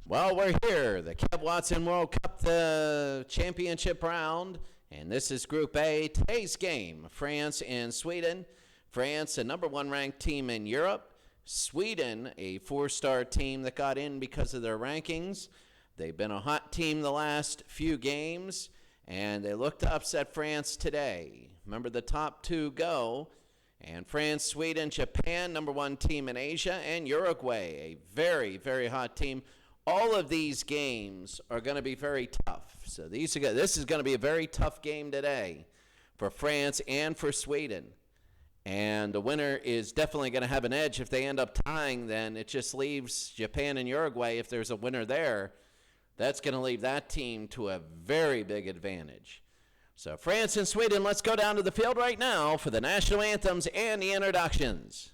Well, we're here, the Kev Watson World Cup, the championship round, and this is Group A. Today's game, France and Sweden. France, a number one ranked team in Europe. Sweden, a four-star team that got in because of their rankings. They've been a hot team the last few games, and they look to upset France today. Remember, the top two go, and France, Sweden, Japan, number one team in Asia, and Uruguay, a very, very hot team. All of these games are going to be very tough. So this is going to be a very tough game today for France and for Sweden. And the winner is definitely going to have an edge. If they end up tying, then it just leaves Japan and Uruguay. If there's a winner there, that's going to leave that team to a very big advantage. So France and Sweden, let's go down to the field right now for the national anthems and the introductions.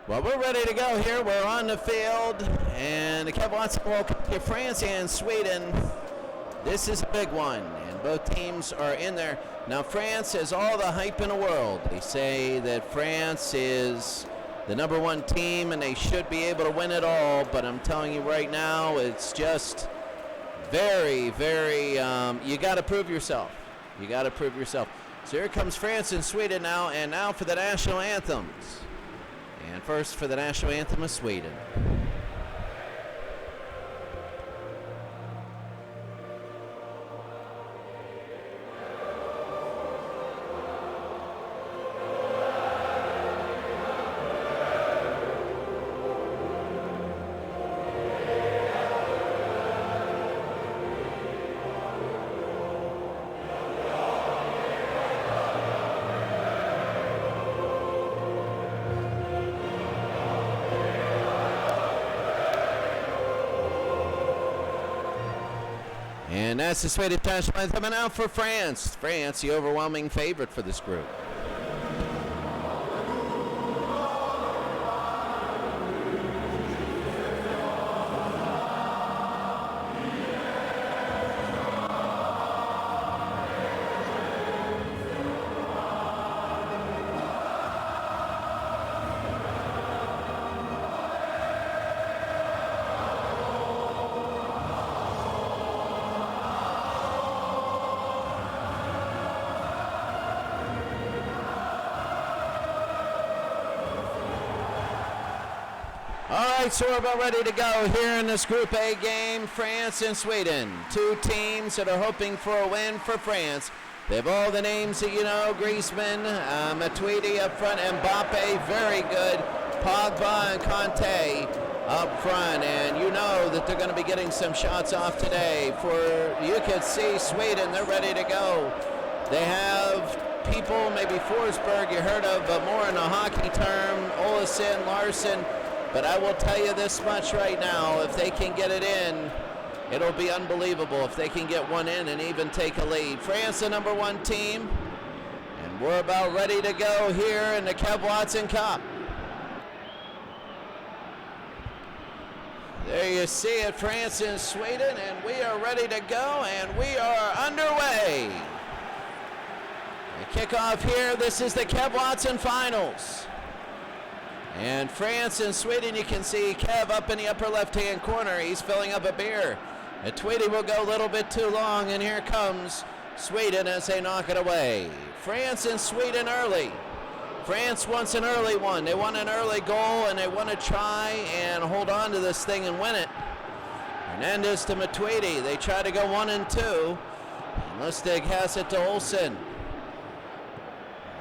Well, we're ready to go here. We're on the field, and the Kev Watson World Cup here, France and Sweden. This is a big one, and both teams are in there. Now, France has all the hype in the world. They say that France is the number one team, and they should be able to win it all, but I'm telling you right now, it's just very, very, you got to prove yourself. You got to prove yourself. So here comes France and Sweden now, and now for the national anthems. And first for the national anthem of Sweden. And that's the Swedish national anthem. And now for France. France, the overwhelming favorite for this group. All right, so we're about ready to go here in this Group A game, France and Sweden. Two teams that are hoping for a win for France. They have all the names that you know, Griezmann, Matuidi up front, Mbappe, very good, Pogba and Kanté up front, and you know that they're going to be getting some shots off today. You can see Sweden, they're ready to go. They have people, maybe Forsberg you heard of, but more in a hockey term, Olsen, Larson. But I will tell you this much right now, if they can get it in, it'll be unbelievable if they can get one in and even take a lead. France, the number one team, and we're about ready to go here in the Kev Watson Cup. There you see it, France and Sweden, and we are ready to go, and we are underway. The kickoff here, this is the Kev Watson Finals. And France and Sweden, you can see Kev up in the upper left-hand corner. He's filling up a beer. Tweedy will go a little bit too long, and here comes Sweden as they knock it away. France and Sweden early. France wants an early one. They want an early goal, and they want to try and hold on to this thing and win it. Hernandez to Matuidi. They try to go 1 and 2. And Lustig has it to Olsen.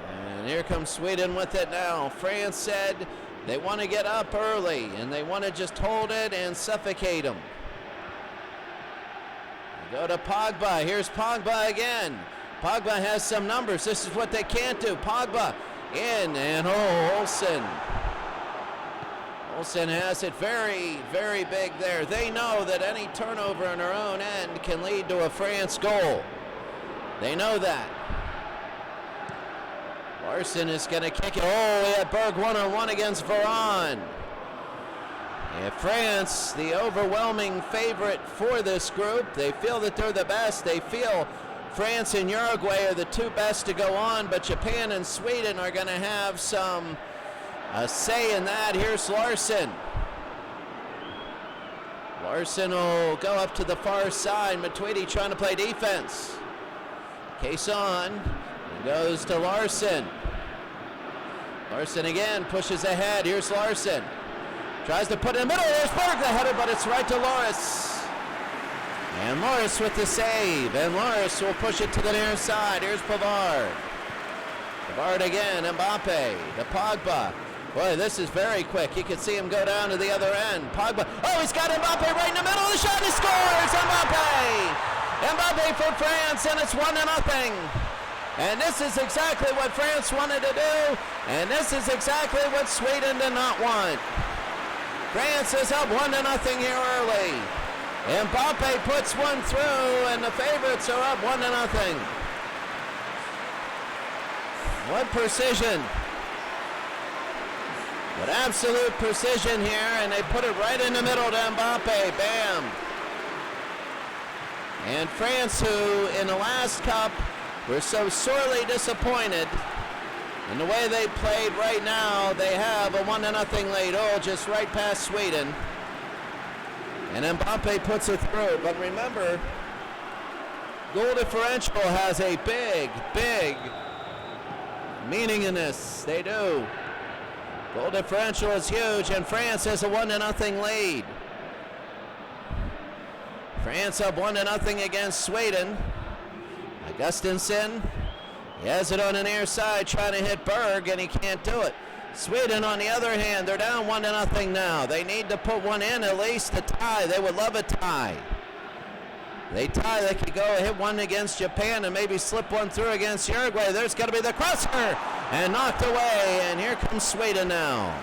And here comes Sweden with it now. France said they want to get up early, and they want to just hold it and suffocate them. They go to Pogba. Here's Pogba again. Pogba has some numbers. This is what they can't do. Pogba in, and Olsen. Olsen has it very, very big there. They know that any turnover on their own end can lead to a France goal. They know that. Larson is going to kick it. Oh, we had Berg 1-on-1 against Varane. And France, the overwhelming favorite for this group. They feel that they're the best. They feel France and Uruguay are the two best to go on, but Japan and Sweden are going to have some say in that. Here's Larson. Larson will go up to the far side. Matuidi trying to play defense. Cason goes to Larson. Larson again pushes ahead. Here's Larson. Tries to put it in the middle. There's Berg, the header, but it's right to Loris. And Loris with the save. And Loris will push it to the near side. Here's Pavard. Pavard again. Mbappe to Pogba. Boy, this is very quick. You can see him go down to the other end. Pogba. Oh, he's got Mbappe right in the middle of the shot. He scores. Mbappe. Mbappe for France, and it's 1-0. And this is exactly what France wanted to do. And this is exactly what Sweden did not want. France is up 1-0 here early. Mbappe puts one through, and the favorites are up 1-0. What precision. What absolute precision here, and they put it right in the middle to Mbappe. Bam. And France, who in the last cup were so sorely disappointed in the way they played, right now they have a 1-0 lead. Oh, just right past Sweden. And Mbappe puts it through. But remember, goal differential has a big, big meaning in this. They do. Goal differential is huge, and France has a 1-0 lead. France up 1-0 against Sweden. Augustinsson, he has it on the near side, trying to hit Berg, and he can't do it. Sweden, on the other hand, they're down 1-0 now. They need to put one in, at least to tie. They would love a tie. They tie, they could go hit one against Japan and maybe slip one through against Uruguay. There's got to be the crosser, and knocked away, and here comes Sweden now.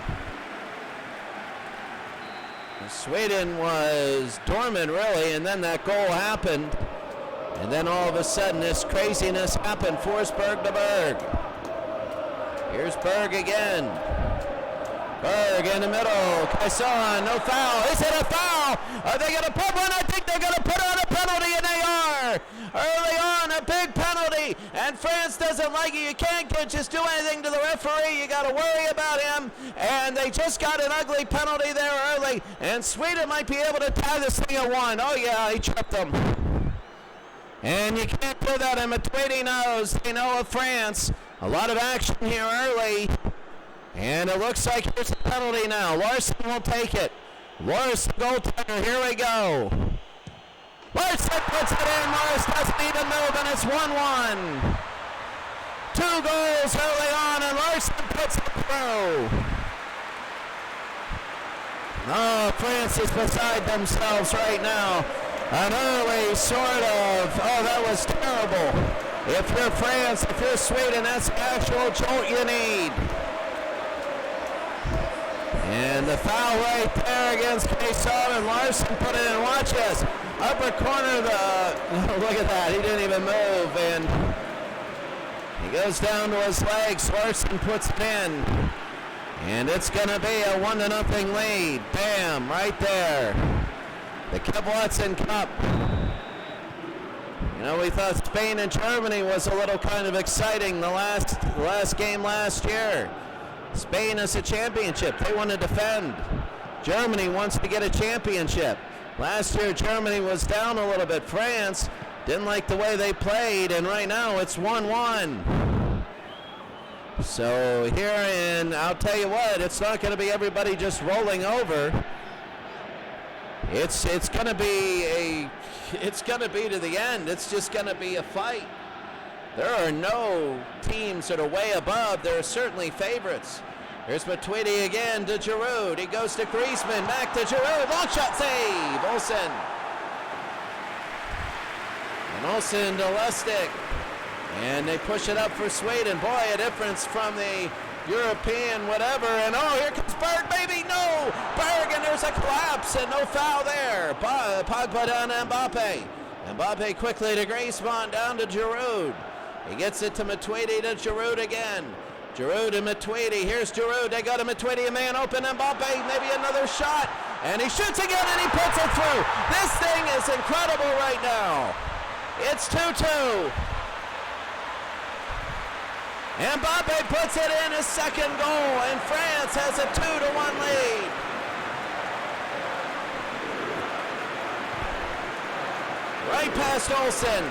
Sweden was dormant, really, and then that goal happened. And then all of a sudden this craziness happened. Forsberg to Berg. Here's Berg again. Berg in the middle. Cason, no foul. Is it a foul? Are they going to put one? I think they're going to put on a penalty, and they are. Early on, a big penalty, and France doesn't like it. You can't just do anything to the referee. You got to worry about him, and they just got an ugly penalty there early, and Sweden might be able to tie this thing at 1. Oh, yeah, he tripped them. And you can't do that, and Matuidi knows. They know of France. A lot of action here early. And it looks like here's a penalty now. Larson will take it. Larson, goaltender, here we go. Larson puts it in. Morris doesn't even move, and it's 1-1. 2 goals early on, and Larson puts it through. Oh, France is beside themselves right now. An early sort of, oh, that was terrible. If you're France, if you're Sweden, that's the actual jolt you need. And the foul right there against Cason, and Larson put it in. Watch this. Upper corner, look at that. He didn't even move, and he goes down to his legs. Larson puts it in. And it's going to be a 1-0 lead. Bam, right there. The Kevlatson Cup. You know, we thought Spain and Germany was a little kind of exciting the last game last year. Spain is a championship. They want to defend. Germany wants to get a championship. Last year, Germany was down a little bit. France didn't like the way they played, and right now it's 1-1. So here, and I'll tell you what, it's not going to be everybody just rolling over. It's going to be to the end. It's just going to be a fight. There are no teams that are way above. There are certainly favorites. Here's Matuidi again to Giroud. He goes to Griezmann, back to Giroud. Long shot save. Olsen. And Olsen to Lustig. And they push it up for Sweden. Boy, a difference from the European whatever. And oh, here comes Berg, baby. No. Berg, and there's a collapse and no foul there. Pogba down to Mbappe. Mbappe quickly to Griezmann, down to Giroud. He gets it to Matuidi, to Giroud again. Giroud and Matuidi. Here's Giroud. They go to Matuidi, a man open. Mbappe, maybe another shot. And he shoots again, and he puts it through. This thing is incredible right now. It's 2-2. Mbappe puts it in, his second goal, and France has a 2-1 lead. Right past Olsen.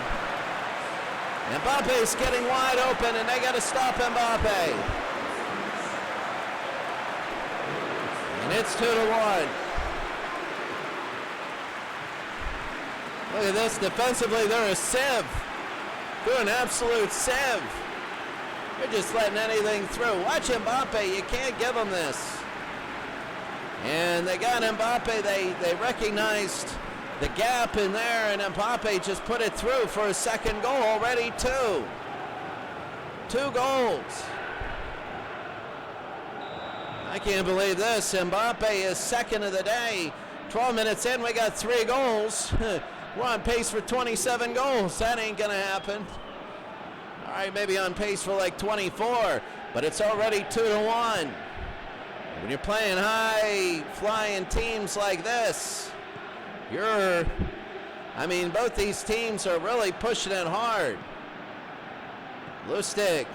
Mbappe's getting wide open, and they got to stop Mbappe. And it's 2-1. Look at this. Defensively, they're a sieve. They're an absolute sieve. They're just letting anything through. Watch Mbappe. You can't give them this. And they got Mbappe. They recognized the gap in there, and Mbappe just put it through for his second goal already. Two goals. I can't believe this. Mbappe is second of the day. 12 minutes in, we got 3 goals. We're on pace for 27 goals. That ain't gonna happen. All right, maybe on pace for like 24, but it's already 2-1. When you're playing high-flying teams like this, both these teams are really pushing it hard. Lustig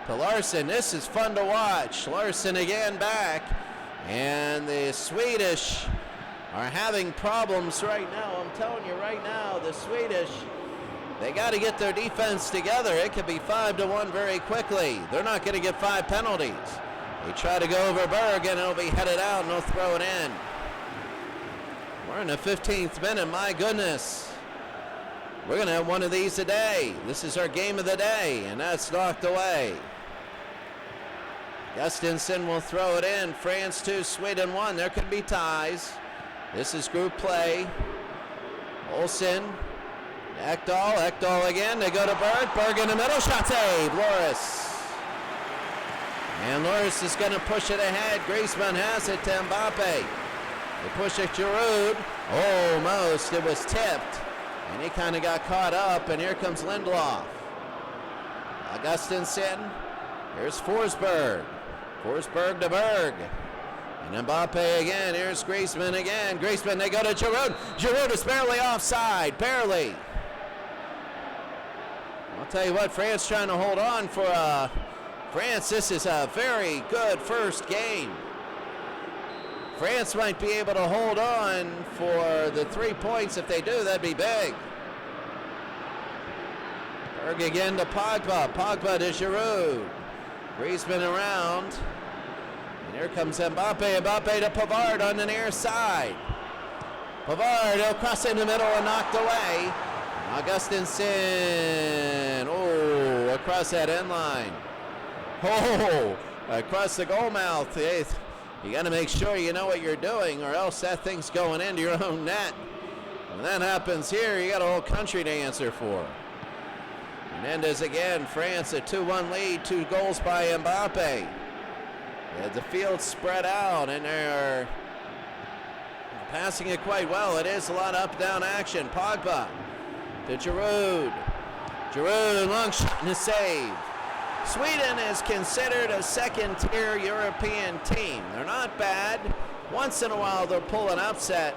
to Larsson. This is fun to watch. Larsson again back, and the Swedish are having problems right now. I'm telling you right now, the Swedish, they got to get their defense together. It could be 5-1 very quickly. They're not going to get 5 penalties. They try to go over Berg, and it'll be headed out, and they'll throw it in. We're in the 15th minute. My goodness. We're going to have one of these a day. This is our game of the day, and that's knocked away. Gustinson will throw it in. France 2, Sweden 1. There could be ties. This is group play. Olsen. Ekdal again. They go to Berg. Berg in the middle. Shot save. Loris. And Loris is going to push it ahead. Griezmann has it to Mbappe. They push it Giroud. Almost. It was tipped. And he kind of got caught up. And here comes Lindelof. Augustinson. Here's Forsberg. Forsberg to Berg. And Mbappe again. Here's Griezmann again. Griezmann, they go to Giroud. Giroud is barely offside. Barely. I'll tell you what, France trying to hold on for France. This is a very good first game. France might be able to hold on for the 3 points. If they do, that'd be big. Berg again to Pogba. Pogba to Giroud. Griezmann around. And here comes Mbappe. Mbappe to Pavard on the near side. Pavard, he'll cross in the middle and knocked away. Augustinson. Oh, across that end line. Oh, across the goal mouth. You got to make sure you know what you're doing, or else that thing's going into your own net. When that happens here, you got a whole country to answer for. Menendez again. France a 2-1 lead. 2 goals by Mbappe. The field spread out, and they're passing it quite well. It is a lot of up-down action. Pogba to Giroud. Giroud, long shot and a save. Sweden is considered a second-tier European team. They're not bad. Once in a while they'll pull an upset,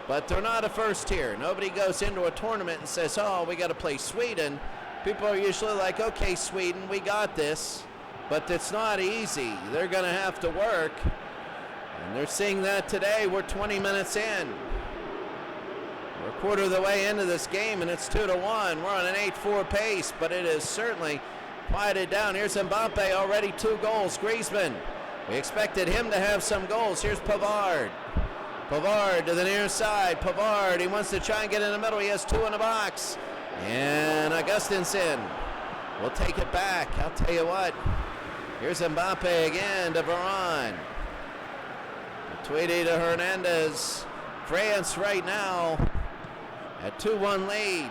but they're not a first tier. Nobody goes into a tournament and says, oh, we got to play Sweden. People are usually like, okay, Sweden, we got this. But it's not easy. They're going to have to work. And they're seeing that today. We're 20 minutes in. We're a quarter of the way into this game, and it's 2-1. We're on an 8-4 pace, but it is certainly quieted down. Here's Mbappe, already 2 goals. Griezmann, we expected him to have some goals. Here's Pavard. Pavard to the near side. Pavard, he wants to try and get in the middle. He has 2 in the box. And Augustinson will take it back. I'll tell you what. Here's Mbappe again to Varane. Tweedy to Hernandez. France right now at 2-1 lead.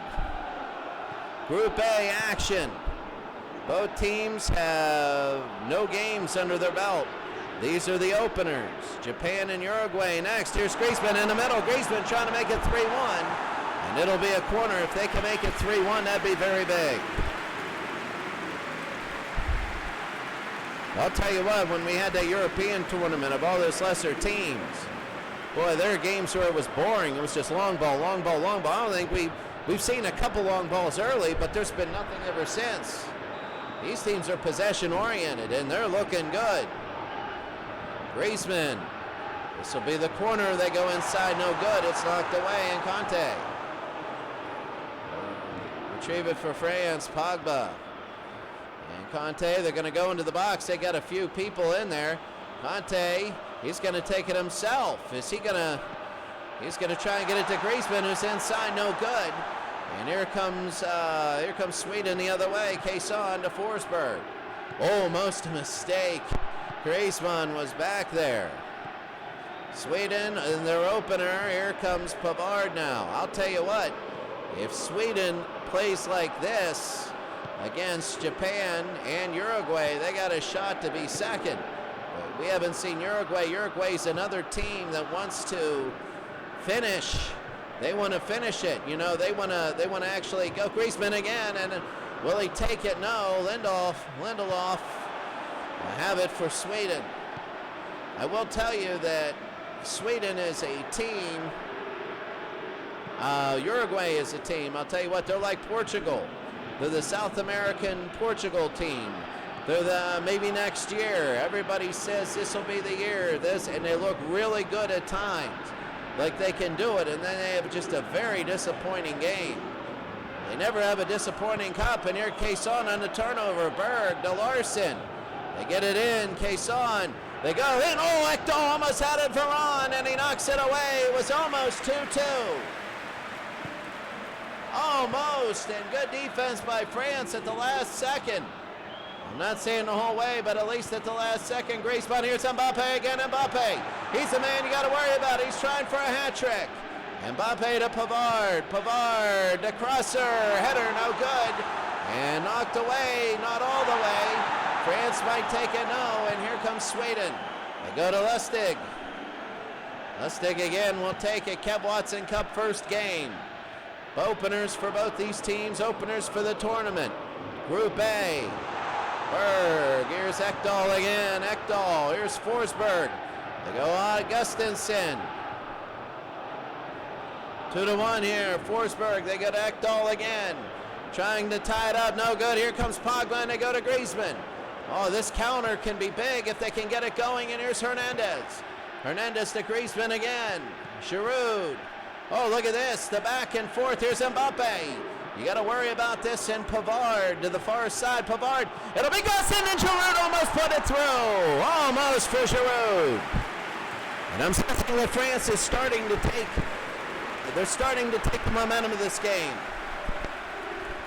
Group A action. Both teams have no games under their belt. These are the openers. Japan and Uruguay next. Here's Griezmann in the middle. Griezmann trying to make it 3-1. And it'll be a corner. If they can make it 3-1, that'd be very big. I'll tell you what, when we had that European tournament of all those lesser teams, boy, there are games where it was boring. It was just long ball, long ball, long ball. I don't think we've seen a couple long balls early, but there's been nothing ever since. These teams are possession-oriented, and they're looking good. Griezmann. This will be the corner. They go inside, no good. It's knocked away, and Conte. retrieve it for France, Pogba. And Conte, they're going to go into the box. They got a few people in there. Conte, he's going to take it himself. Is he going to... He's going to try and get it to Griezmann, who's inside, no good. And here comes Sweden the other way. Quaison to Forsberg. Almost a mistake. Griezmann was back there. Sweden in their opener. Here comes Pavard now. I'll tell you what, if Sweden plays like this against Japan and Uruguay, they got a shot to be second. But we haven't seen Uruguay. Uruguay's another team that wants to finish. They want to finish it. You know, they want to actually go. Griezmann again, and will he take it? No. Lindelof will have it for Sweden. I will tell you that Sweden is a team. Uruguay is a team. I'll tell you what, they're like Portugal. They're the South American Portugal team. They're the maybe next year. Everybody says this will be the year. And they look really good at times, like they can do it, and then they have just a very disappointing game. They never have a disappointing cup, and here Quaison on the turnover. Berg to Larson. They get it in. Quaison. They go in. Oh, Ekdal almost had it for Ron, and he knocks it away. It was almost 2-2. Almost, and good defense by France at the last second. I'm not saying the whole way, but at least at the last second. Griezmann, here's Mbappe again. Mbappe. He's the man you got to worry about. He's trying for a hat trick. Mbappe to Pavard. Pavard, the crosser. Header, no good. And knocked away, not all the way. France might take it, no, and here comes Sweden. They go to Lustig. Lustig again will take it. Kev Watson Cup first game. Openers for both these teams, openers for the tournament. Group A. Berg, here's Ekdal again. Ekdal, here's Forsberg. They go Augustinsson. 2-1 here. Forsberg, they go to Ekdal again. Trying to tie it up, no good. Here comes Pogba, and they go to Griezmann. Oh, this counter can be big if they can get it going, and here's Hernandez. Hernandez to Griezmann again. Giroud. Oh, look at this, the back and forth. Here's Mbappe. You got to worry about this, and Pavard to the far side. Pavard, it'll be Gustin, and Giroud almost put it through. Almost for Giroud. And I'm saying that France is starting to take, they're starting to take the momentum of this game.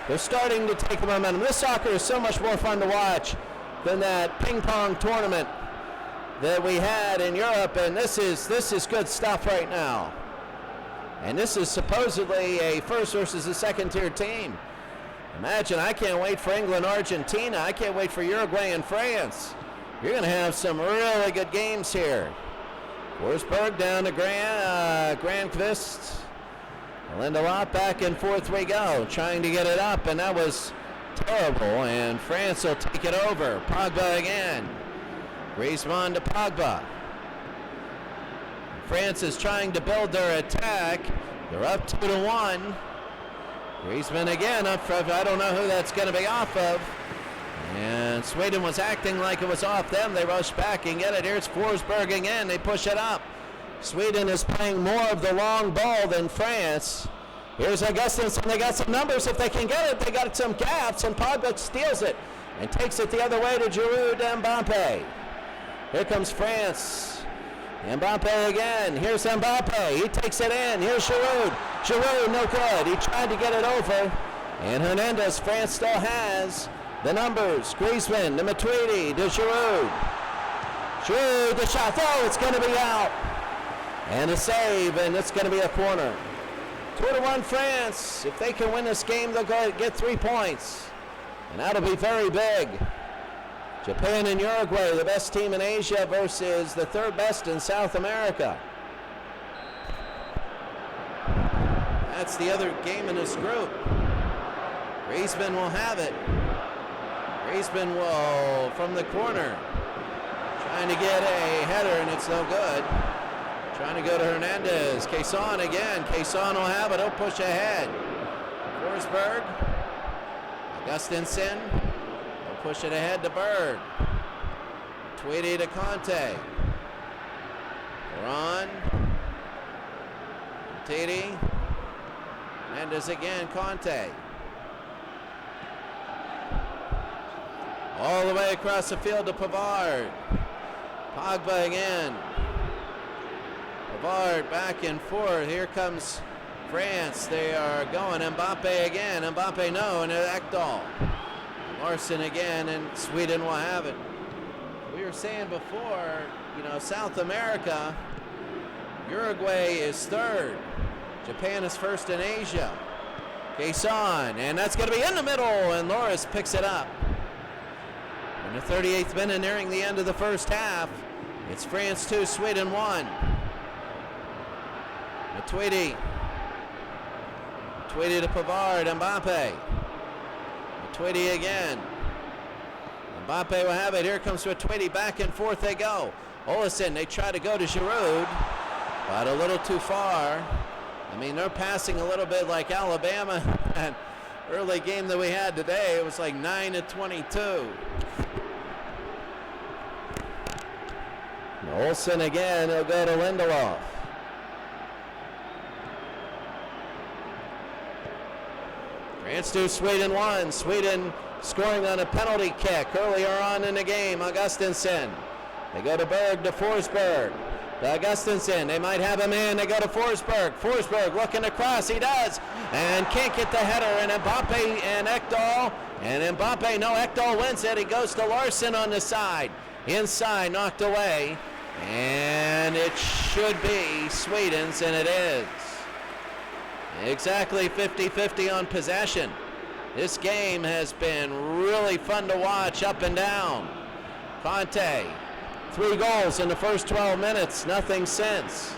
They're starting to take the momentum. This soccer is so much more fun to watch than that ping pong tournament that we had in Europe, and this is good stuff right now. And this is supposedly a first versus a second tier team. Imagine, I can't wait for England, Argentina. I can't wait for Uruguay and France. You're going to have some really good games here. Forsberg down to Granqvist. Lindelof, back and forth we go, trying to get it up, and that was terrible, and France will take it over. Pogba again. Griezmann to Pogba. France is trying to build their attack. They're up 2-1. Griezmann again up for, I don't know who that's going to be off of. And Sweden was acting like it was off them. They rush back and get it. Here's Forsberg again. They push it up. Sweden is playing more of the long ball than France. Here's Augustinsson. They got some numbers. If they can get it, they got some gaps, and Pogba steals it and takes it the other way to Giroud and Mbappe. Here comes France. Mbappe again. Here's Mbappe. He takes it in. Here's Giroud. Giroud, no good. He tried to get it over. And Hernandez, France still has the numbers. Griezmann to Matuidi to Giroud. Giroud, the shot. Oh, it's going to be out. And a save, and it's going to be a corner. 2-1 France. If they can win this game, they'll go get 3 points. And that'll be very big. Japan and Uruguay, the best team in Asia versus the third best in South America. That's the other game in this group. Griezmann will have it. Griezmann will, from the corner, trying to get a header, and it's no good. Trying to go to Hernandez. Quaison again. Quaison will have it. He'll push ahead. Forsberg. Augustinsson. He'll push it ahead to Berg. Tweedy to Conte. Ron. Tweedy. Hernandez again. Conte. All the way across the field to Pavard. Pogba again. Pavard back and forth. Here comes France. They are going. Mbappe again. Mbappe no, and Ekdal. Larson again, and Sweden will have it. We were saying before, South America, Uruguay is third. Japan is first in Asia. Quezon, and that's going to be in the middle, and Loris picks it up. In the 38th minute, nearing the end of the first half, it's France 2, Sweden 1. Matuidi. Matuidi to Pavard, Mbappe. Matuidi again. Mbappe will have it. Here comes Matuidi. Back and forth they go. Olsen, they try to go to Giroud, but a little too far. I mean, they're passing a little bit like Alabama. That early game that we had today, it was like 9-22. Olsen again, he'll go to Lindelof. France 2, Sweden 1. Sweden scoring on a penalty kick earlier on in the game. Augustinsson. They go to Berg to Forsberg. To Augustinsson. They might have him in. They go to Forsberg. Forsberg looking across. He does. And can't get the header. And Mbappe and Ekdal. And Mbappe, no, Ekdal wins it. He goes to Larson on the side. Inside, knocked away. And it should be Sweden's, and it is. Exactly 50-50 on possession. This game has been really fun to watch up and down. Conte, 3 goals in the first 12 minutes, nothing since.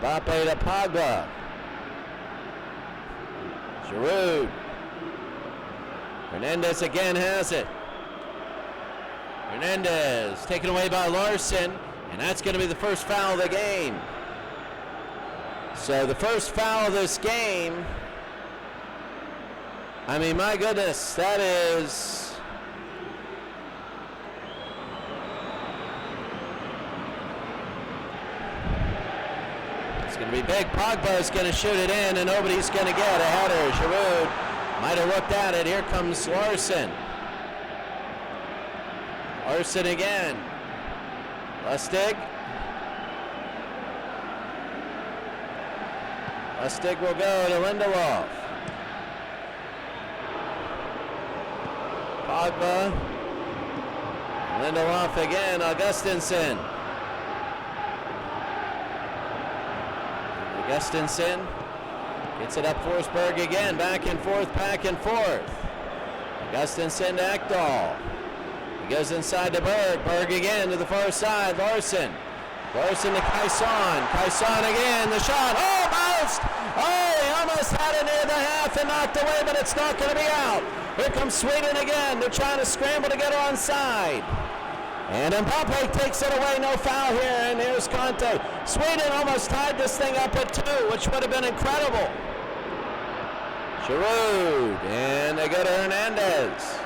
Mbappe to Pogba. Giroud. Hernandez again has it. Hernandez taken away by Larson, and that's going to be the first foul of the game. So the first foul of this game, I mean, my goodness, that is... It's going to be big. Pogba is going to shoot it in, and nobody's going to get a header. Giroud might have looked at it. Here comes Larson. Larson again. Lustig. Lustig will go to Lindelof. Pogba. Lindelof again. Augustinsson. Augustinsson gets it up. Forsberg again. Back and forth, back and forth. Augustinsson to Ekdal. He goes inside to Berg. Berg again to the far side. Larson. Larson to Quezon. Quezon again. The shot. Almost! Oh, he almost had it near the half and knocked away, but it's not going to be out. Here comes Sweden again. They're trying to scramble to get onside. And Mbappe takes it away. No foul here. And here's Conte. Sweden almost tied this thing up at 2, which would have been incredible. Giroud. And they go to Hernandez.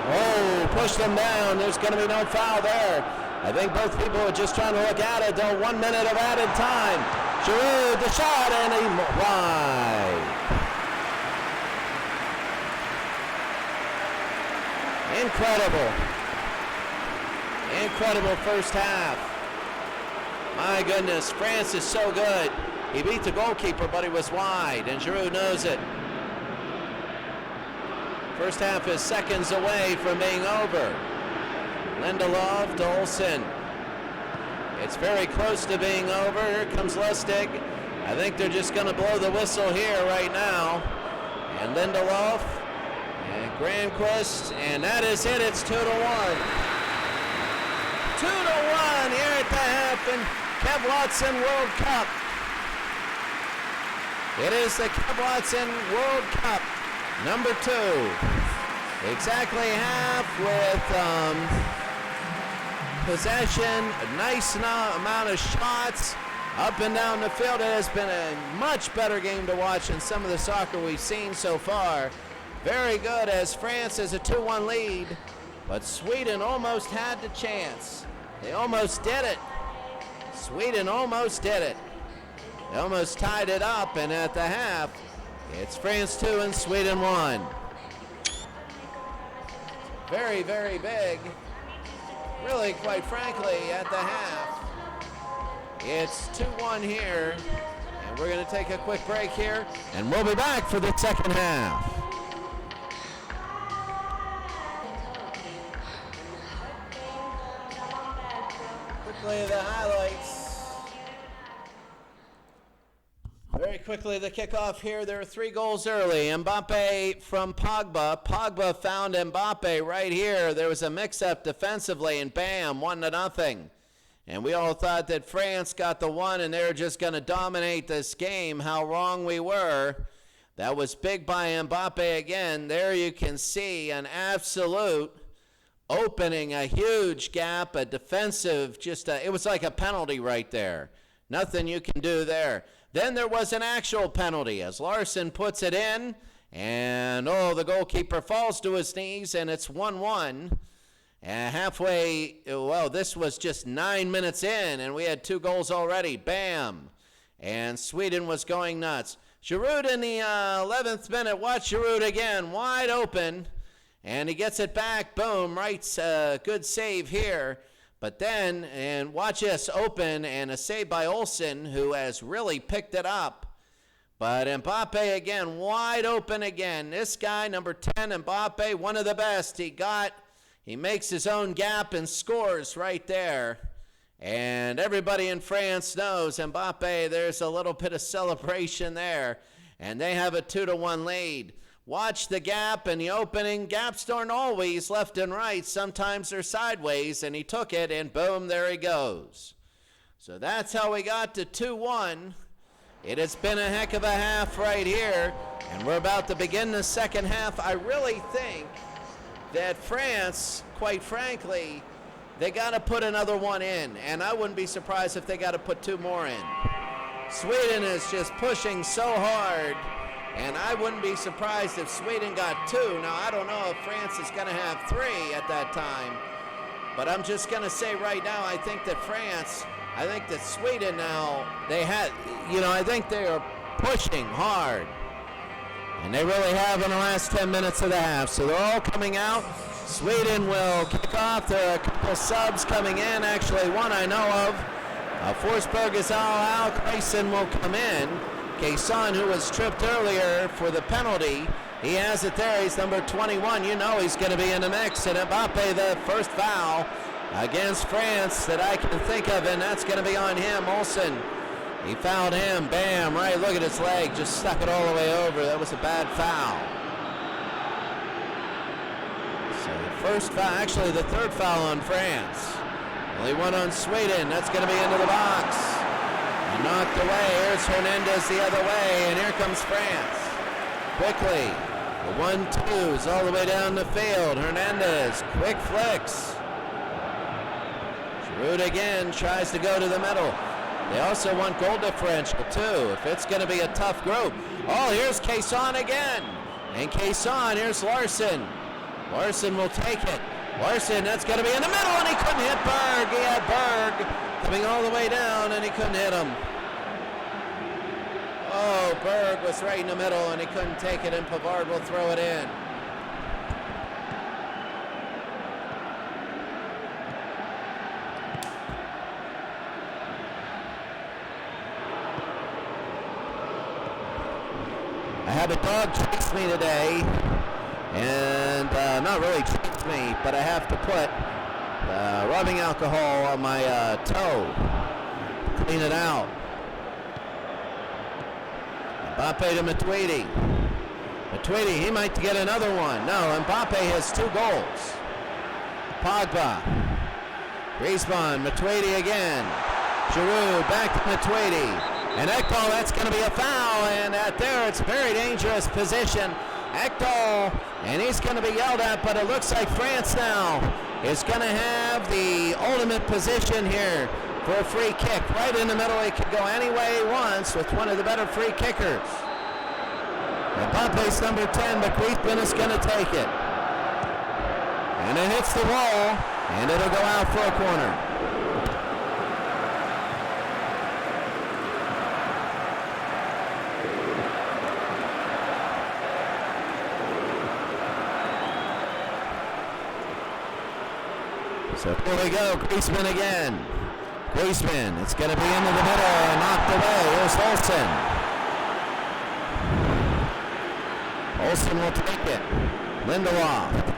Oh, pushed them down. There's going to be no foul there. I think both people are just trying to look at it. Though 1 minute of added time. Giroud, the shot, and he wide. Incredible. Incredible first half. My goodness, France is so good. He beat the goalkeeper, but he was wide, and Giroud knows it. First half is seconds away from being over. Lindelof to Olsen. It's very close to being over. Here comes Lustig. I think they're just going to blow the whistle here right now. And Lindelof and Granquist, and that is it. It's 2-1. 2-1 here at the half in Kev Watson World Cup. It is the Kev Watson World Cup number 2. Exactly half with possession, a nice amount of shots up and down the field. It has been a much better game to watch than some of the soccer we've seen so far. Very good as France has a 2-1 lead, but Sweden almost had the chance. They almost did it. Sweden almost did it. They almost tied it up, and at the half, it's France 2 and Sweden 1. very, very big. Really, quite frankly, at the half. It's 2-1 here. And we're going to take a quick break here. And we'll be back for the second half. Quickly, the highlights. Very quickly, the kickoff here. There are 3 goals early. Mbappe from Pogba. Pogba found Mbappe right here. There was a mix-up defensively, and bam, 1-0. And we all thought that France got the 1 and they were just going to dominate this game. How wrong we were. That was big by Mbappe again. There you can see an absolute opening, a huge gap, a defensive, it was like a penalty right there. Nothing you can do there. Then there was an actual penalty as Larson puts it in, and the goalkeeper falls to his knees, and it's 1-1. And halfway, this was just 9 minutes in, and we had 2 goals already. Bam! And Sweden was going nuts. Giroud in the 11th minute. Watch Giroud again, wide open, and he gets it back. Boom! Right, good save here. But then, and watch this, open, and a save by Olsen, who has really picked it up. But Mbappe again, wide open again. This guy, number 10, Mbappe, one of the best. He makes his own gap and scores right there. And everybody in France knows Mbappe, there's a little bit of celebration there. And they have a 2-1 lead. Watch the gap and the opening. Gaps aren't always left and right. Sometimes they're sideways, and he took it, and boom, there he goes. So that's how we got to 2-1. It has been a heck of a half right here, and we're about to begin the second half. I really think that France, quite frankly, they got to put another one in, and I wouldn't be surprised if they got to put 2 more in. Sweden is just pushing so hard. And I wouldn't be surprised if Sweden got 2. Now, I don't know if France is going to have 3 at that time. But I'm just going to say right now, I think that Sweden now, I think they are pushing hard. And they really have in the last 10 minutes of the half. So they're all coming out. Sweden will kick off. There are a couple subs coming in. Actually, one I know of. Forsberg is all out. Grayson will come in. Quaison, who was tripped earlier for the penalty, he has it there. He's number 21. You know he's going to be in the mix. And Mbappe, the first foul against France that I can think of, and that's going to be on him. Olsen, he fouled him. Bam, right, look at his leg. Just stuck it all the way over. That was a bad foul. So the first foul, actually the third foul on France. Only one on Sweden. That's going to be into the box. Knocked away. Here's Hernandez the other way, and here comes France. Quickly, the 1-2s all the way down the field. Hernandez, quick flicks. Giroud again tries to go to the middle. They also want goal differential too, if it's going to be a tough group. Oh, here's Quaison again. And Quaison, here's Larson. Larson will take it. Larson, that's going to be in the middle, and he couldn't hit Berg. He had Berg coming all the way down, and he couldn't hit him. Oh, Berg was right in the middle, and he couldn't take it, and Pavard will throw it in. I had a dog chase me today, and not really chase me, but I have to put rubbing alcohol on my toe, clean it out. Mbappe to Matuidi. Matuidi, he might get another one. No, Mbappe has 2 goals. Pogba. Griezmann, Matuidi again. Giroud, back to Matuidi. And Ekdal, that's going to be a foul, and there it's a very dangerous position. Ekdal, and he's going to be yelled at, but it looks like France now is going to have the ultimate position here for a free kick. Right in the middle, he could go any way he wants with one of the better free kickers. Mbappe's number 10, but Griezmann is going to take it. And it hits the wall, and it'll go out for a corner. So here we go, Griezmann again. Griezmann, it's going to be into the middle and knocked away. Here's Olsen. Olsen will take it. Lindelof.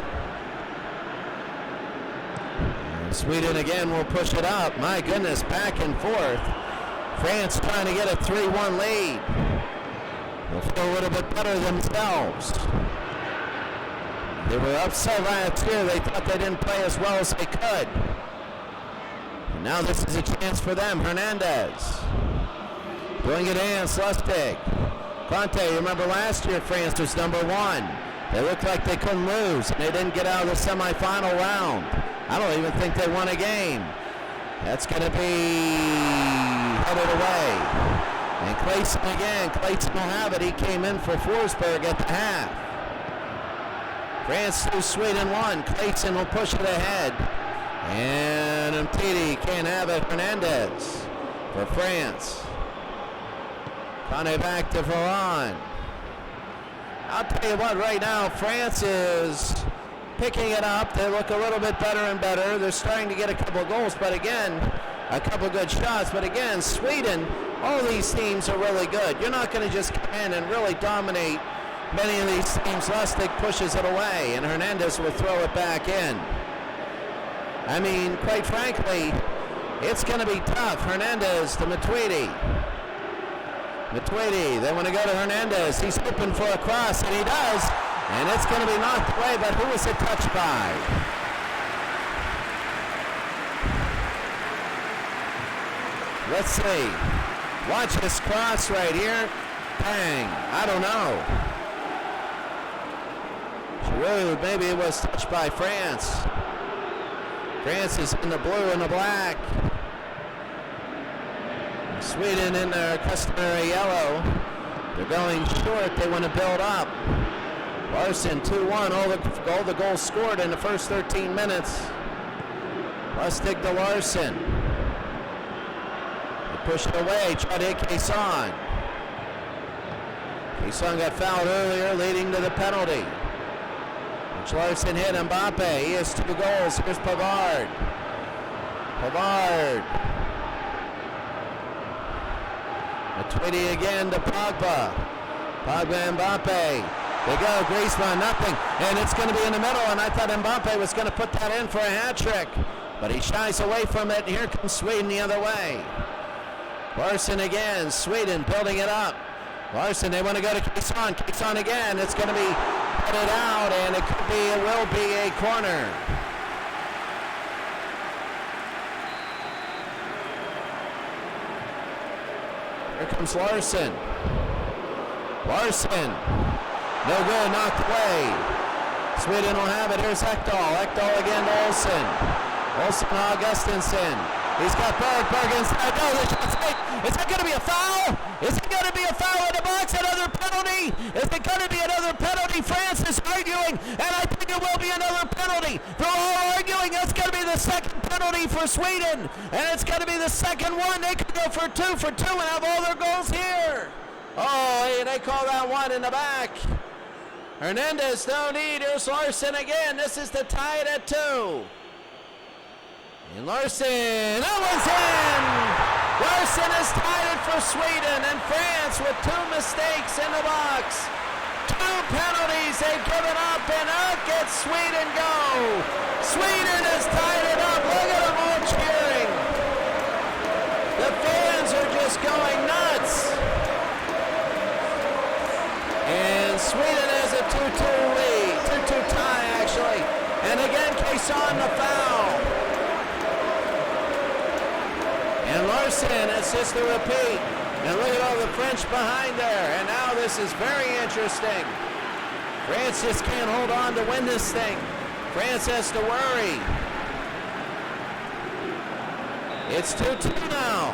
And Sweden again will push it up. My goodness, back and forth. France trying to get a 3-1 lead. They'll feel a little bit better themselves. They were upset last year. They thought they didn't play as well as they could. And now this is a chance for them. Hernandez. Doing it in, Lustig. Conte, you remember last year France was number 1. They looked like they couldn't lose, and they didn't get out of the semifinal round. I don't even think they won a game. That's going to be headed away. And Clayson again. Clayson will have it. He came in for Forsberg at the half. France 2, Sweden 1. Clayson will push it ahead. And Umtiti can't have it. Hernandez for France. Conte back to Varane. I'll tell you what, right now, France is picking it up. They look a little bit better and better. They're starting to get a couple of goals, but again, a couple good shots. But again, Sweden, all these teams are really good. You're not going to just come in and really dominate many of these teams. Lustig pushes it away, and Hernandez will throw it back in. I mean, quite frankly, it's going to be tough. Hernandez to Matuidi. Matuidi, they want to go to Hernandez. He's hoping for a cross, and he does. And it's going to be knocked away, but who was it touched by? Let's see. Watch this cross right here. Bang. I don't know. Giroud, maybe it was touched by France. France is in the blue and the black. Sweden in their customary yellow. They're going short. They want to build up. Larson 2-1. All the goals scored in the first 13 minutes. Lustig to Larson. They push it away. Try to hit Quezon. Quezon got fouled earlier, leading to the penalty. Which Larson hit Mbappe. He has 2 goals. Here's Pavard. Pavard. Matuidi again to Pogba. Pogba, Mbappe. They go, Griezmann, nothing. And it's going to be in the middle, and I thought Mbappe was going to put that in for a hat trick. But he shies away from it, and here comes Sweden the other way. Larson again, Sweden building it up. Larson, they want to go to Quezon. Quezon again, it's going to be headed out, and it will be a corner. Here comes Larson. Larson. No good, knocked away. Sweden will have it. Here's Ekdal. Ekdal again to Olsen. Olsen to Augustinsson. He's got Berg inside. No, the shot's late. Is it going to be a foul? Is it going to be a foul in the box? Another penalty? Is it going to be another penalty? France is arguing, and I think it will be another penalty. They're all arguing. That's going to be the second penalty for Sweden, and it's going to be the second one. They could go for 2 and have all their goals here. Oh, hey, they call that one in the back. Hernandez, no need. Here's Larson again. This is to tie it at 2. And Larson, that one's in! Larson has tied it for Sweden, and France with 2 mistakes in the box. 2 penalties they've given up, and out gets Sweden go. Sweden has tied it up. Look at them all cheering. The fans are just going nuts. And Sweden has a 2-2 lead, 2-2 tie actually. And again, Quezon the foul. And Larson, it's just a repeat. And look at all the French behind there. And now this is very interesting. France just can't hold on to win this thing. France has to worry. It's 2-2 now.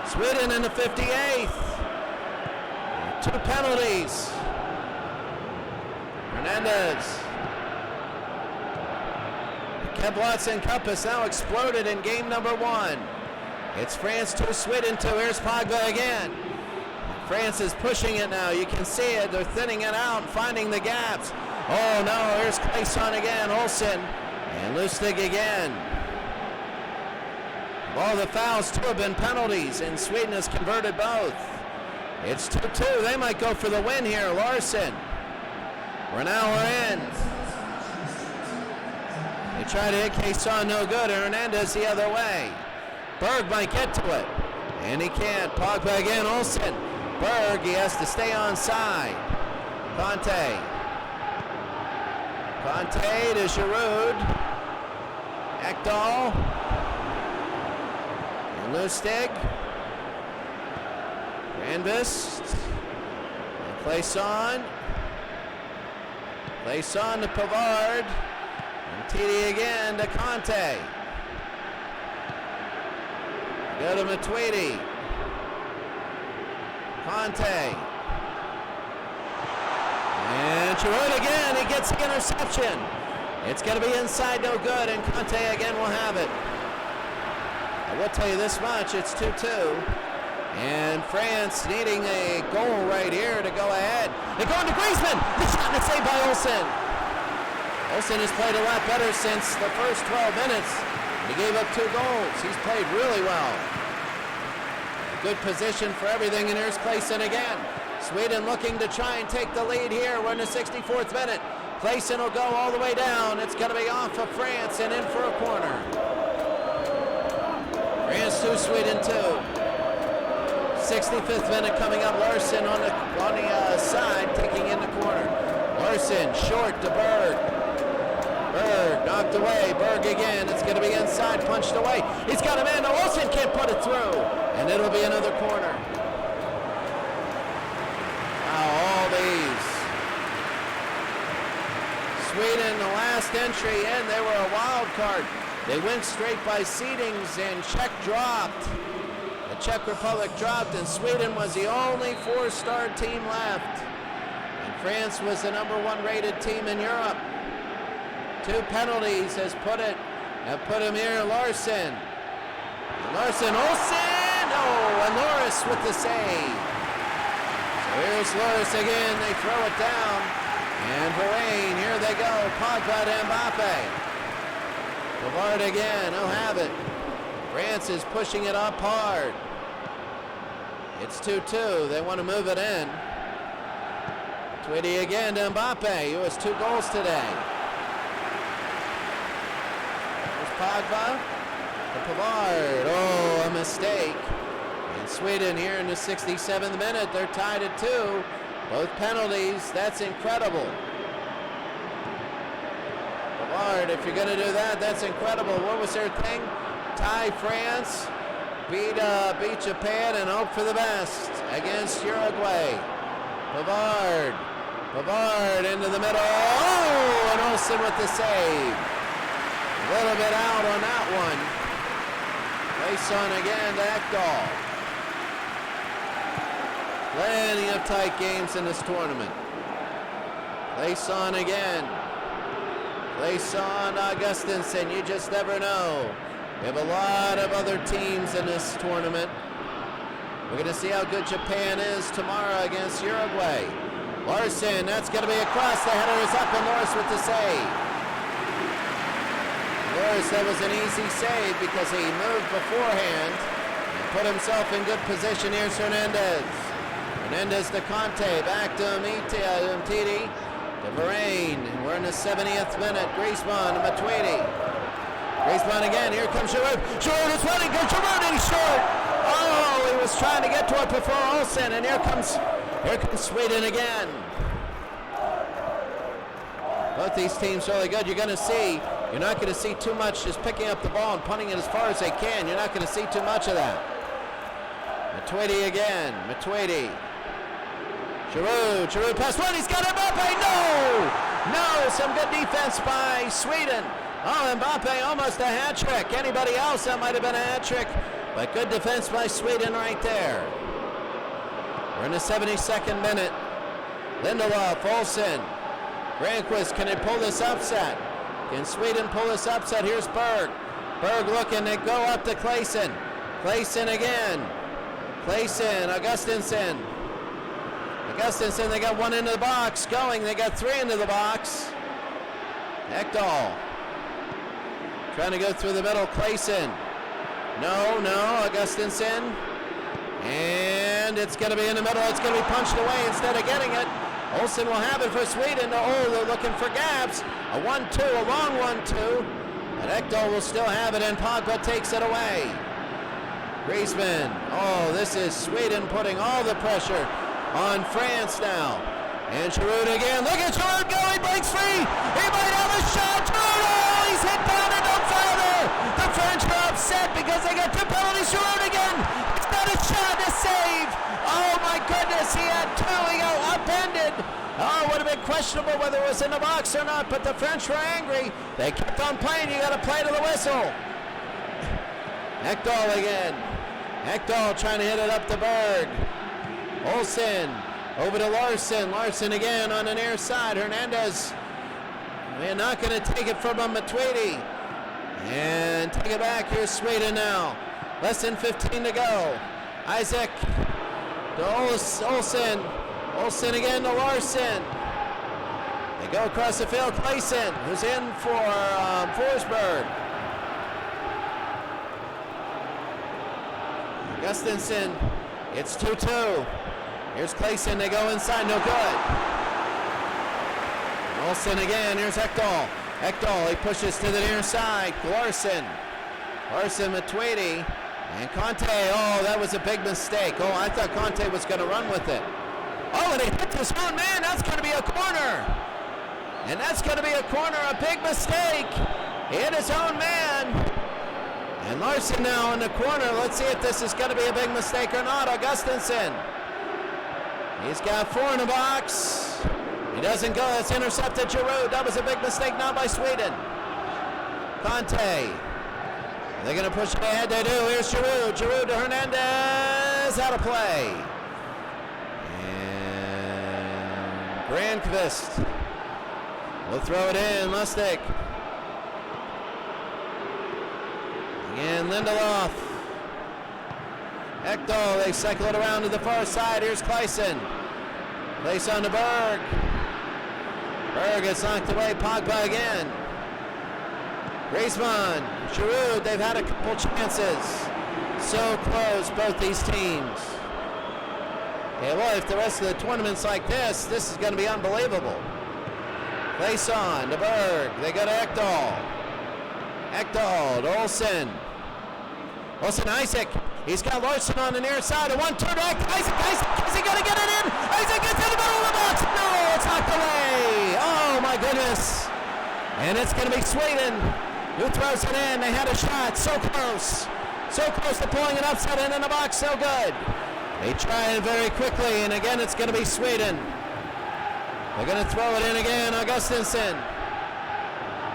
Sweden in the 58th. 2 penalties. Hernandez. The Kev Watson Cup has now exploded in game number 1. It's France 2, Sweden 2. Here's Pogba again. France is pushing it now. You can see it. They're thinning it out, finding the gaps. Oh no, here's Clayson again. Olsen. And Lustig again. Of all the fouls, 2 have been penalties, and Sweden has converted both. It's 2-2. They might go for the win here. Larson. We're an hour in. They try to hit Quezon, no good. Hernandez the other way. Berg might get to it, and he can't. Pogba again, Olsen. Berg, he has to stay on side. Conte. Conte to Giroud. Ekdal. And Lustig. Grandbist. And Quezon. Quezon to Pavard. And TD again to Conte. Go to Matuidi. Conte. And Giroud again, he gets the interception. It's going to be inside, no good, and Conte again will have it. I will tell you this much, it's 2-2. And France needing a goal right here to go ahead. They go into Griezmann. The shot and it's saved by Olsen. Olsen has played a lot better since the first 12 minutes. He gave up 2 goals. He's played really well. Good position for everything, and here's Claesson again. Sweden looking to try and take the lead here. We're in the 64th minute. Claesson will go all the way down. It's going to be off of France and in for a corner. France 2, Sweden 2. 65th minute coming up. Larson on the side, taking in the corner. Larson short to Berg. Berg knocked away. Berg again. It's going to be inside, punched away. He's got a man. No, Olsen can't put it through, and it'll be another corner. Wow, all these. Sweden, the last entry in, they were a wild card. They went straight by seedings, and Czech dropped. The Czech Republic dropped, and Sweden was the only 4-star team left. And France was the #1 rated team in Europe. 2 penalties have put him here. Larson. Larson, Olsen! Oh, and Loris with the save. So here's Loris again. They throw it down. And Varane, here they go. Pogba to Mbappe. Pavard again, he'll have it. France is pushing it up hard. It's 2-2. They want to move it in. Twitty again to Mbappe, who has 2 goals today. Pogba to Pavard. Oh, a mistake. And Sweden here in the 67th minute. They're tied at 2. Both penalties. That's incredible. Pavard, if you're going to do that, that's incredible. What was their thing? Tie France, beat Japan, and hope for the best against Uruguay. Pavard into the middle. Oh, and Olsen with the save. A little bit out on that one. Quezon again to Ekdal. Plenty of tight games in this tournament. Quezon again. Quezon, Augustinsson, you just never know. We have a lot of other teams in this tournament. We're going to see how good Japan is tomorrow against Uruguay. Larson, that's going to be across. The header is up, and Loris with the save. Loris, that was an easy save because he moved beforehand and put himself in good position. Here's Hernandez. Hernandez to Conte, back to Umtiti, to Varane. We're in the 70th minute. Griezmann to Matuidi. Griezmann again, here comes Giroud. Giroud is running, goes Giroud, and he's short. Oh, he was trying to get to it before Olsen, and here comes Sweden again. Both these teams really good. You're not going to see too much just picking up the ball and punting it as far as they can. You're not going to see too much of that. Matuidi again. Matuidi. Giroud pass one. He's got Mbappe. No, some good defense by Sweden. Oh, Mbappe almost a hat trick. Anybody else, that might have been a hat trick. But good defense by Sweden right there. We're in the 72nd minute. Lindelof, Olsen. Granqvist, can they pull this upset? Can Sweden pull this upset? Here's Berg. Berg looking, they go up to Claesson. Claesson again. Claesson, Augustinsson. Augustinsson, they got 1 into the box going. They got 3 into the box. Ekdal. Trying to go through the middle, Clayson. No, Augustinsson. And it's going to be in the middle. It's going to be punched away instead of getting it. Olsen will have it for Sweden. Oh, they're looking for gaps. A 1-2, a long 1-2. But Ekdal will still have it, and Pogba takes it away. Griezmann. Oh, this is Sweden putting all the pressure on France now. And Giroud again. Look at Giroud go. He breaks free. He might have a shot. Giroud. Oh, he's hit down and no foul there. The French are upset because they got 2 penalties. Giroud again. It's not a shot to save. Oh my goodness. He had 2. He got upended. Oh, it would have been questionable whether it was in the box or not, but the French were angry. They kept on playing. You got to play to the whistle. Ekdal again. Ekdal trying to hit it up to Berg. Olsen. Over to Larson. Larson again on the near side. Hernandez. They're not going to take it from him. Matuidi. And take it back. Here's Sweden now. Less than 15 to go. Isaac to Olsen. Olsen again to Larson. They go across the field. Clayson, who's in for Forsberg. Augustinsson. It's 2-2. Here's Clayson, they go inside, no good. Olsen again, here's Ekdal. Ekdal, he pushes to the near side. Larson. Larson, Matuidi. And Conte, oh, that was a big mistake. Oh, I thought Conte was going to run with it. Oh, and he hit his own man, that's going to be a corner. And that's going to be a corner, a big mistake. He hit his own man. And Larson now in the corner. Let's see if this is going to be a big mistake or not. Augustinsson. He's got 4 in the box. He doesn't go. It's intercepted Giroud. That was a big mistake now by Sweden. Conte. They're going to push it ahead. They do. Here's Giroud. Giroud to Hernandez. Out of play. And Grandqvist will throw it in. Lustig. Again, Lindelof. Ekdal, they cycle it around to the far side. Here's Clayson. Place on to Berg. Berg gets knocked away. Pogba again. Griezmann. Giroud, they've had a couple chances. So close, both these teams. Yeah, well, if the rest of the tournament's like this is going to be unbelievable. Place on to Berg. They go to Ekdal. Ekdal to Olsen. Olsen, Isaac. He's got Larson on the near side. A 1-2 to Isaac. Is he going to get it in? Isaac gets in the middle of the box. No, it's knocked away. Oh, my goodness. And it's going to be Sweden who throws it in. They had a shot. So close. So close to pulling it upside in the box. So good. They try it very quickly, and again, it's going to be Sweden. They're going to throw it in again. Augustinsson.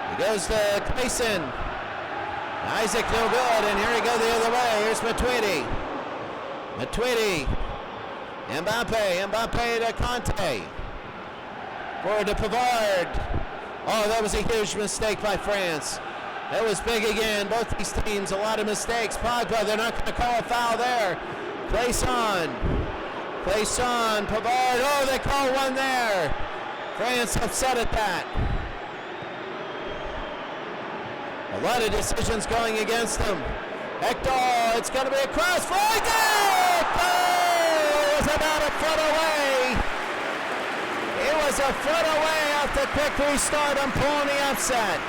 He goes to Clayson. Isaac no good, and here he goes the other way. Here's Matuidi. Matuidi. Mbappe to Conte. Forward to Pavard. Oh, that was a huge mistake by France. That was big again. Both these teams, a lot of mistakes. Pogba, they're not going to call a foul there. Clayson. Pavard. Oh, they call one there. France upset at that. A lot of decisions going against them. Ekdal, it's going to be a cross for Isaac! Oh, it was about a foot away. It was a foot away off the quick restart and pulling the upset.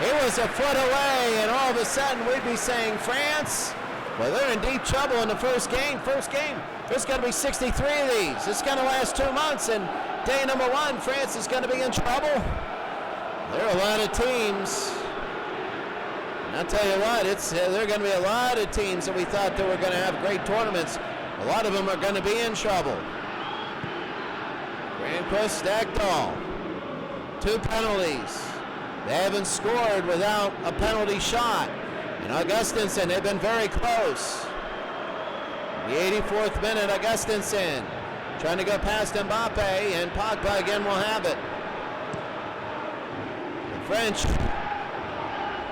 It was a foot away, and all of a sudden we'd be saying, France, well, they're in deep trouble in the first game. There's going to be 63 of these. It's going to last 2 months, and day number 1, France is going to be in trouble. There are a lot of teams. And I'll tell you what, there are going to be a lot of teams that we thought that were going to have great tournaments. A lot of them are going to be in trouble. Grandquist, Ekdal. 2 penalties. They haven't scored without a penalty shot. And Augustinsson, they've been very close. The 84th minute, Augustinsson trying to go past Mbappe, and Pogba again will have it. French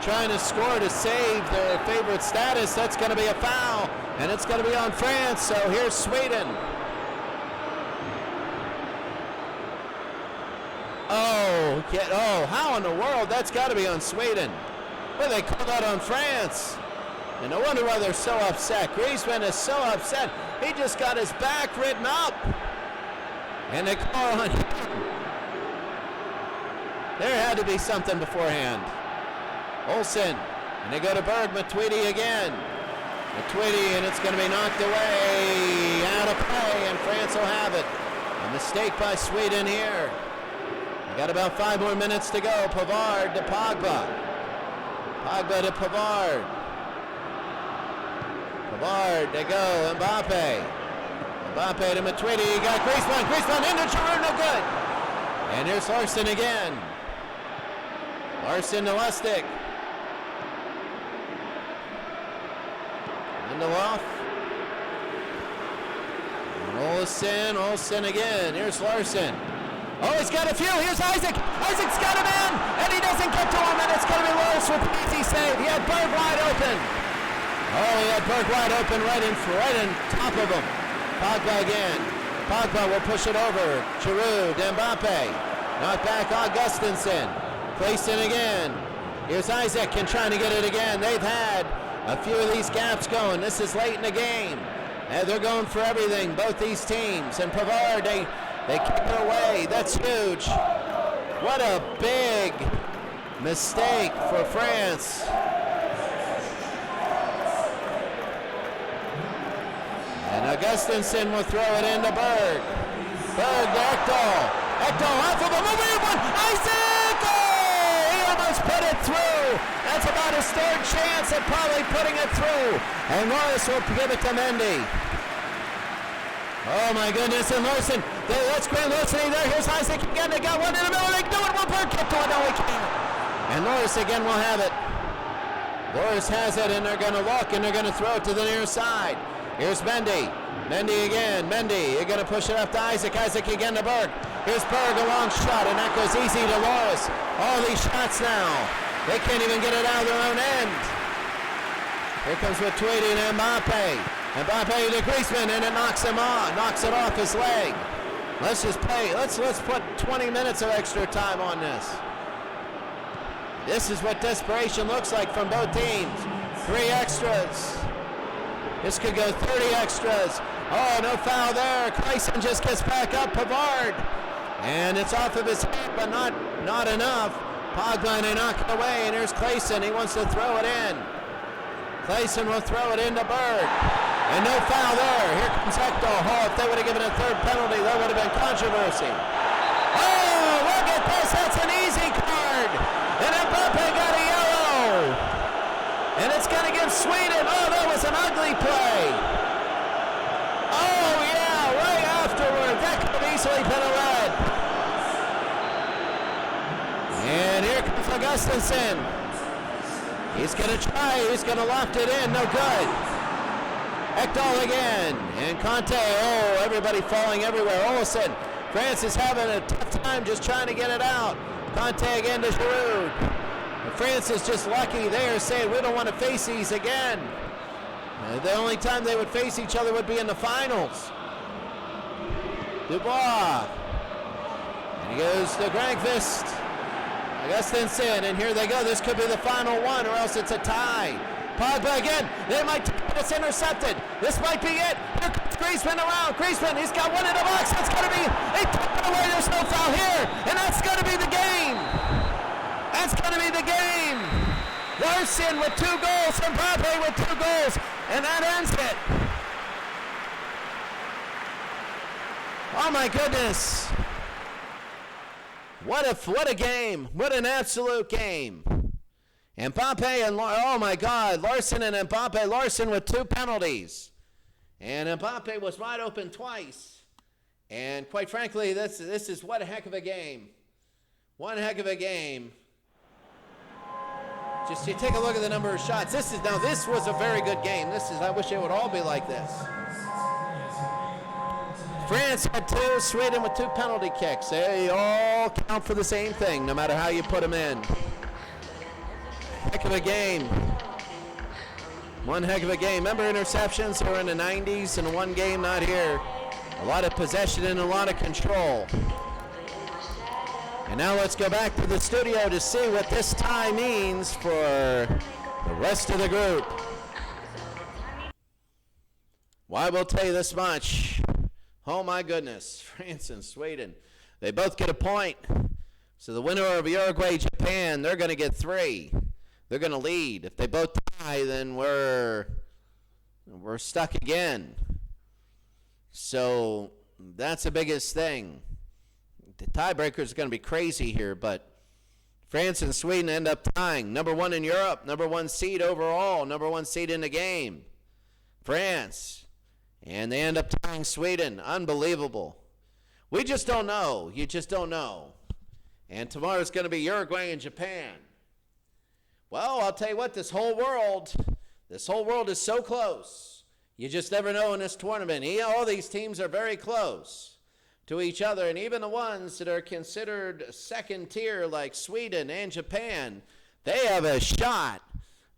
trying to score to save their favorite status. That's going to be a foul, and it's going to be on France. So here's Sweden. Oh, Oh, how in the world? That's got to be on Sweden. Well, they called that on France. And no wonder why they're so upset. Griezmann is so upset. He just got his back written up. And they call on him. There had to be something beforehand. Olsen. And they go to Berg. Matuidi again. Matuidi, and it's going to be knocked away. Out of play, and France will have it. A mistake by Sweden here. We got about 5 more minutes to go. Pavard to Pogba. Pogba to Pavard. Pavard, they go. Mbappe. Mbappe to Matuidi. He got Griezmann. Griezmann into Giroud, no good. And here's Larson again. Larson to Lustig. Lindelof. Olsen again. Here's Larson. Oh, he's got a few. Here's Isaac. Isaac's got him in, and he doesn't get to him, and it's going to be Loris with an easy save. He had Berg wide open. Oh, he had Berg wide open right in top of him. Pogba again. Pogba will push it over. Giroud, Mbappe. Knocked back Augustinsson. Clayson again. Here's Isaac and trying to get it again. They've had a few of these gaps going. This is late in the game. And they're going for everything, both these teams. And Pavard, they kick it away. That's huge. What a big mistake for France. And Augustinsson will throw it into Berg. Berg to Ekdal. Ekdal off of him. A weird one. Isaac! Oh! He almost put it through. That's about his third chance at probably putting it through. And Loris will give it to Mendy. Oh my goodness, and Larson, that's great, Larson there, here's Isaac again, they got one in the middle, they do it, one per kick to it, no we can't. And Loris again will have it. Loris has it, and they're going to look, and they're going to throw it to the near side. Here's Mendy. Mendy again, Mendy, you're going to push it up to Isaac. Isaac again to Berg. Here's Berg, a long shot, and that goes easy to Loris. All these shots now, they can't even get it out of their own end. Here comes Matuidi and Mbappe. Mbappe to Griezmann, and it knocks him off, knocks it off his leg. Let's just play. Let's put 20 minutes of extra time on this. This is what desperation looks like from both teams. 3 extras. This could go 30 extras. Oh, no foul there. Clayson just gets back up. Pavard, and it's off of his head, but not enough. Pogba, and they knock it away, and here's Clayson. He wants to throw it in. Clayson will throw it into Berg. And no foul there. Here comes Ekdal. Oh, if they would have given a third penalty, that would have been controversy. Oh, look at this. That's an easy card. And Mbappe got a yellow. And it's going to give Sweden. Oh, that was an ugly play. Oh, yeah, right afterward. That could have easily been a red. And here comes Augustinsson. He's going to try. He's going to loft it in. No good. Ekdal again, and Conte, oh, everybody falling everywhere. Olsen, France is having a tough time just trying to get it out. Conte again to Giroud. And France is just lucky. They are saying, we don't want to face these again. The only time they would face each other would be in the finals. Dubois. And he goes to Grankvist. Augustinsson, and here they go. This could be the final one, or else it's a tie. Pogba again. They might take it. It's intercepted. This might be it. Here comes Griezmann around. Griezmann, he's got one in the box. That's going to be, they took it away. There's no foul here. And that's going to be the game. That's going to be the game. Larson with 2 goals. Mbappe with 2 goals. And that ends it. Oh my goodness. What a game. What an absolute game. Mbappe and, oh my God, Larson and Mbappe. Larson with 2 penalties. And Mbappe was wide open twice. And quite frankly, this is what a heck of a game. One heck of a game. Just you take a look at the number of shots. This was a very good game. I wish it would all be like this. France had 2, Sweden with 2 penalty kicks. They all count for the same thing, no matter how you put them in. Heck of a game. One heck of a game. Remember interceptions here in the 90s, and one game not here. A lot of possession and a lot of control. And now let's go back to the studio to see what this tie means for the rest of the group. Well, I will tell you this much. Oh my goodness, France and Sweden. They both get a point. So the winner of Uruguay, Japan, they're going to get 3. They're going to lead. If they both tie, then we're stuck again. So that's the biggest thing. The tiebreaker is going to be crazy here, but France and Sweden end up tying. Number 1 in Europe, number 1 seed overall, number 1 seed in the game. France. And they end up tying Sweden. Unbelievable. We just don't know. You just don't know. And tomorrow's going to be Uruguay and Japan. Well, I'll tell you what, this whole world is so close. You just never know in this tournament. All these teams are very close to each other, and even the ones that are considered second tier like Sweden and Japan, they have a shot.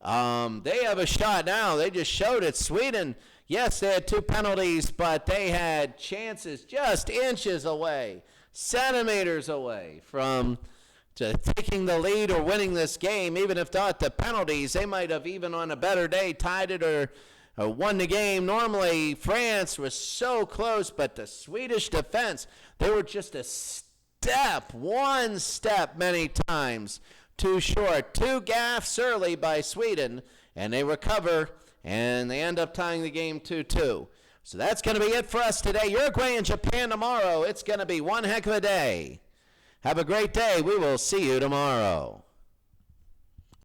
They have a shot now. They just showed it. Sweden, yes, they had 2 penalties, but they had chances just inches away, centimeters away from taking the lead or winning this game. Even if not the penalties, they might have even on a better day tied it or won the game. Normally, France was so close, but the Swedish defense, they were just one step many times too short. 2 gaffes early by Sweden, and they recover, and they end up tying the game 2-2. So that's going to be it for us today. Uruguay and Japan tomorrow. It's going to be one heck of a day. Have a great day. We will see you tomorrow.